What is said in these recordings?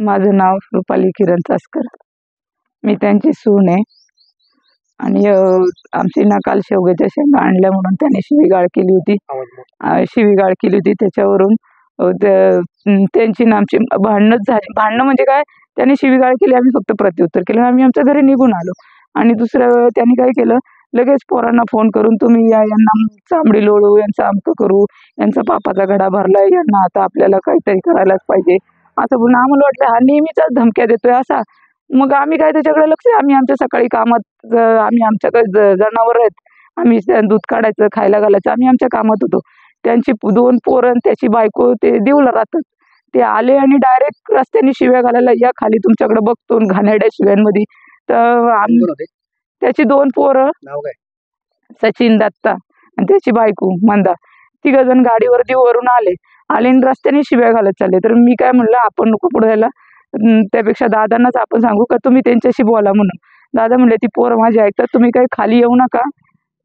माझं नाव रुपाली किरण चासकर. मी त्यांची सून आहे आणि आमची ना काल शेवग्याच्या शेंगा आणल्या म्हणून त्याने शिवीगाळ केली होती. त्याच्यावरून त्यांची ना आमची भांडणच झाली. भांडणं म्हणजे काय, त्यांनी शिवीगाळ केली, आम्ही फक्त प्रत्युत्तर केलं, आम्ही आमच्या घरी निघून आलो. आणि दुसऱ्या वेळेला त्यांनी काय केलं, लगेच पोरांना फोन करून तुम्ही या, यांना चांबडी लोळू, यांचं आमकं करू, यांचा पापाचा घडा भरलाय, यांना आता आपल्याला काहीतरी करायलाच पाहिजे असं बोलून आम्हाला वाटलं हा नेहमीचाच धमक्या देतोय असा. मग आम्ही काय त्याच्याकडे लक्ष, आम्ही आमच्या सकाळी कामात, आम्ही आमच्याकडे जनावर आहेत, आम्ही दूध काढायचं, खायला घालायचं, आम्ही आमच्या कामात होतो. त्यांची 2 पोरं त्याची बायको ते देऊला राहतात. ते आले आणि डायरेक्ट रस्त्याने शिव्या घालायला, या खाली तुमच्याकडे बघतो घाणेरड्या शिव्यांमध्ये. तर त्याची 2 पोरं, सचिन दत्ता आणि त्याची बायको मंदा, 3 जण गाडीवरती वरून आले आणि रस्त्याने शिव्या घालत चालले. तर मी काय म्हणलं, आपण नको पुढे जायला, त्यापेक्षा दादांनाच आपण सांगू का तुम्ही त्यांच्याशी बोला म्हणून. दादा म्हणले ती पोरं माझी ऐकतात, तुम्ही काही खाली येऊ नका,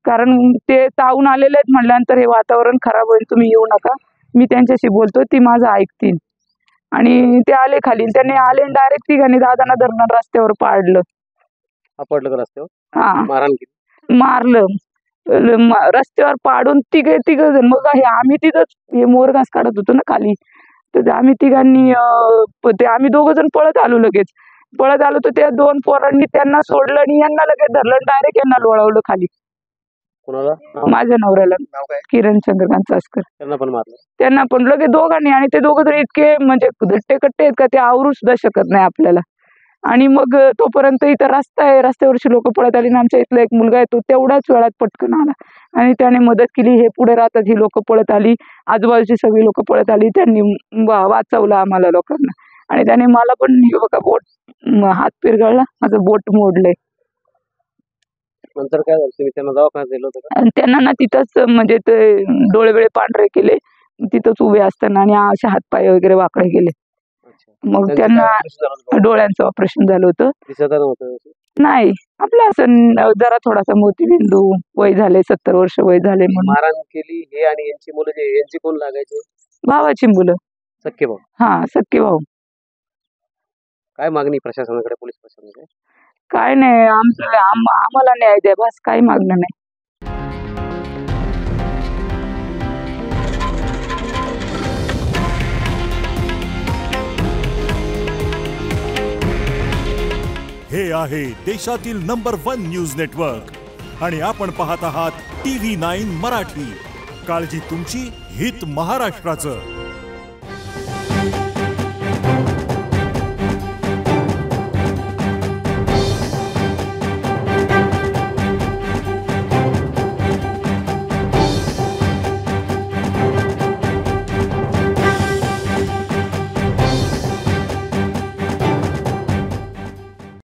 कारण ते तावून आलेले आहेत म्हटल्यानंतर हे वातावरण खराब होईल, तुम्ही येऊ नका, मी त्यांच्याशी बोलतो, ती माझं ऐकतील. आणि ते आले खाली, त्यांनी आले डायरेक्ट तिघांनी दादांना धरणं रस्त्यावर पाडलं. रस्त्यावर मारलं रस्त्यावर पाडून तिघ जण. मग हे आम्ही तिथंच हे मोरघास काढत होतो ना खाली, तर आम्ही तिघांनी आम्ही 2 जण पळत आलो. लगेच पळत आलो तर त्या 2 पोरांनी त्यांना सोडलं आणि यांना लगेच धरलं, डायरेक्ट यांना लोळवलं खाली. माझ्या नवऱ्याला, किरण चंद्रकांत चासकर, त्यांना पण लगेच दोघांनी. आणि ते 2 जण इतके म्हणजे धट्टे कट्टे आहेत का ते आवरू सुद्धा शकत नाही आपल्याला. आणि मग तोपर्यंत इथं रस्ता आहे, रस्त्यावरची लोक पळत आली ना, आमच्या इथला एक मुलगा आहे तो तेवढ्याच वेळात पटकन आला आणि त्याने मदत केली. हे पुढे राहतात, ही लोक पळत आली, आजूबाजूची सगळी लोक पळत आली, त्यांनी वाचवलं आम्हाला लोकांना. आणि त्याने मला पण बघा बोट, हात पिरगळला, माझं बोट मोडलंय. नंतर काय झालं, त्यांना दवाखान्यात नेलं होतं का? आणि त्यांना ना तिथंच म्हणजे ते डोळे बिळे पांढरे केले तिथंच उभे असताना, आणि असे हातपाय वगैरे वाकडे केले. मग त्यांना डोळ्यांचं ऑपरेशन झालं होतं. नाही, आपलं असं जरा थोडासा मोतीबिंदू, वय झाले 70 वर्ष वय झाले म्हणून. मारहाण केली हे. आणि यांची मुलं यांची कोण लागायचे? भावाची मुलं, सख्खे भाऊ. हा, सख्खे भाऊ. काय मागणी प्रशासनाकडे, पोलीस प्रशासनाकडे? काय नाही, आम्हाला न्याय द्या बस, काही मागणं नाही. हे आहे देशातील नंबर 1 न्यूज नेटवर्क आणि आपण पाहत आहात TV9 मराठी. काळजी तुमची, हित महाराष्ट्राचं.